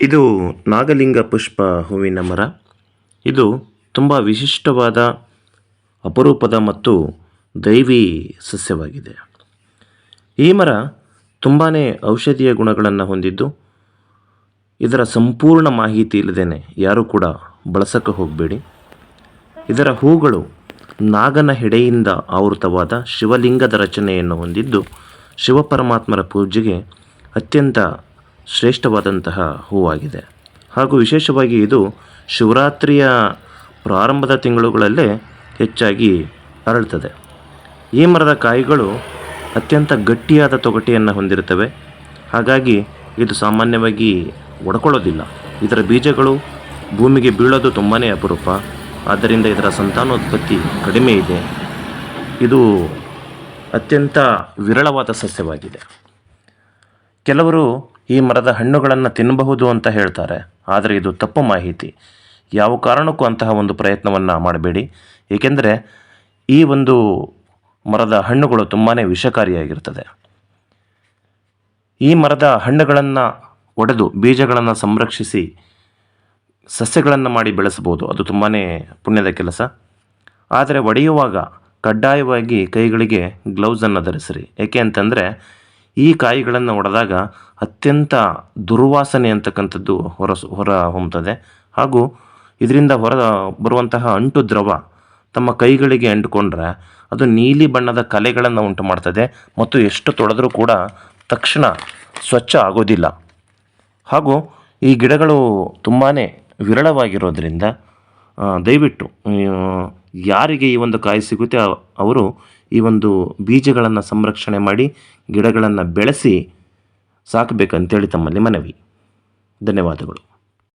ಇದು ನಾಗಲಿಂಗ ಪುಷ್ಪ ಹೂವಿನ ಮರ. ಇದು ತುಂಬ ವಿಶಿಷ್ಟವಾದ ಅಪರೂಪದ ಮತ್ತು ದೈವಿ ಸಸ್ಯವಾಗಿದೆ. ಈ ಮರ ತುಂಬಾ ಔಷಧೀಯ ಗುಣಗಳನ್ನು ಹೊಂದಿದ್ದು, ಇದರ ಸಂಪೂರ್ಣ ಮಾಹಿತಿ ಇಲ್ಲದೇ ಯಾರೂ ಕೂಡ ಬಳಸಕ್ಕೆ ಹೋಗಬೇಡಿ. ಇದರ ಹೂಗಳು ನಾಗನ ಹೆಡೆಯಿಂದ ಆವೃತವಾದ ಶಿವಲಿಂಗದ ರಚನೆಯನ್ನು ಹೊಂದಿದ್ದು, ಶಿವಪರಮಾತ್ಮರ ಪೂಜೆಗೆ ಅತ್ಯಂತ ಶ್ರೇಷ್ಠವಾದಂತಹ ಹೂವಾಗಿದೆ. ಹಾಗೂ ವಿಶೇಷವಾಗಿ ಇದು ಶಿವರಾತ್ರಿಯ ಪ್ರಾರಂಭದ ತಿಂಗಳುಗಳಲ್ಲೇ ಹೆಚ್ಚಾಗಿ ಅರಳುತ್ತದೆ. ಈ ಮರದ ಕಾಯಿಗಳು ಅತ್ಯಂತ ಗಟ್ಟಿಯಾದ ತೊಗಟೆಯನ್ನು ಹೊಂದಿರುತ್ತವೆ. ಹಾಗಾಗಿ ಇದು ಸಾಮಾನ್ಯವಾಗಿ ಒಡ್ಕೊಳ್ಳೋದಿಲ್ಲ. ಇದರ ಬೀಜಗಳು ಭೂಮಿಗೆ ಬೀಳೋದು ತುಂಬಾ ಅಪರೂಪ. ಆದ್ದರಿಂದ ಇದರ ಸಂತಾನೋತ್ಪತ್ತಿ ಕಡಿಮೆ ಇದೆ. ಇದು ಅತ್ಯಂತ ವಿರಳವಾದ ಸಸ್ಯವಾಗಿದೆ. ಕೆಲವರು ಈ ಮರದ ಹಣ್ಣುಗಳನ್ನು ತಿನ್ನಬಹುದು ಅಂತ ಹೇಳ್ತಾರೆ, ಆದರೆ ಇದು ತಪ್ಪು ಮಾಹಿತಿ. ಯಾವ ಕಾರಣಕ್ಕೂ ಅಂತಹ ಒಂದು ಪ್ರಯತ್ನವನ್ನು ಮಾಡಬೇಡಿ. ಏಕೆಂದರೆ ಈ ಒಂದು ಮರದ ಹಣ್ಣುಗಳು ತುಂಬಾ ವಿಷಕಾರಿಯಾಗಿರ್ತದೆ. ಈ ಮರದ ಹಣ್ಣುಗಳನ್ನು ಒಡೆದು ಬೀಜಗಳನ್ನು ಸಂರಕ್ಷಿಸಿ ಸಸ್ಯಗಳನ್ನು ಮಾಡಿ ಬೆಳೆಸಬಹುದು. ಅದು ತುಂಬಾ ಪುಣ್ಯದ ಕೆಲಸ. ಆದರೆ ಒಡೆಯುವಾಗ ಕಡ್ಡಾಯವಾಗಿ ಕೈಗಳಿಗೆ ಗ್ಲೌಸನ್ನು ಧರಿಸಿರಿ. ಏಕೆ ಅಂತಂದರೆ ಈ ಕಾಯಿಗಳನ್ನು ಒಡೆದಾಗ ಅತ್ಯಂತ ದುರ್ವಾಸನೆ ಅಂತಕ್ಕಂಥದ್ದು ಹೊರ ಹೊಮ್ಮುತ್ತದೆ. ಹಾಗೂ ಇದರಿಂದ ಬರುವಂತಹ ಅಂಟು ದ್ರವ ತಮ್ಮ ಕೈಗಳಿಗೆ ಅಂಟಿಕೊಂಡ್ರೆ ಅದು ನೀಲಿ ಬಣ್ಣದ ಕಲೆಗಳನ್ನು ಉಂಟು ಮಾಡ್ತದೆ ಮತ್ತು ಎಷ್ಟು ತೊಳೆದರೂ ಕೂಡ ತಕ್ಷಣ ಸ್ವಚ್ಛ ಆಗೋದಿಲ್ಲ. ಹಾಗೂ ಈ ಗಿಡಗಳು ತುಂಬಾ ವಿರಳವಾಗಿರೋದ್ರಿಂದ ದಯವಿಟ್ಟು ಯಾರಿಗೆ ಈ ಒಂದು ಕಾಯಿ ಸಿಗುತ್ತೆ ಅವರು ಈ ಒಂದು ಬೀಜಗಳನ್ನು ಸಂರಕ್ಷಣೆ ಮಾಡಿ ಗಿಡಗಳನ್ನು ಬೆಳೆಸಿ ಸಾಕಬೇಕಂತೇಳಿ ತಮ್ಮಲ್ಲಿ ಮನವಿ. ಧನ್ಯವಾದಗಳು.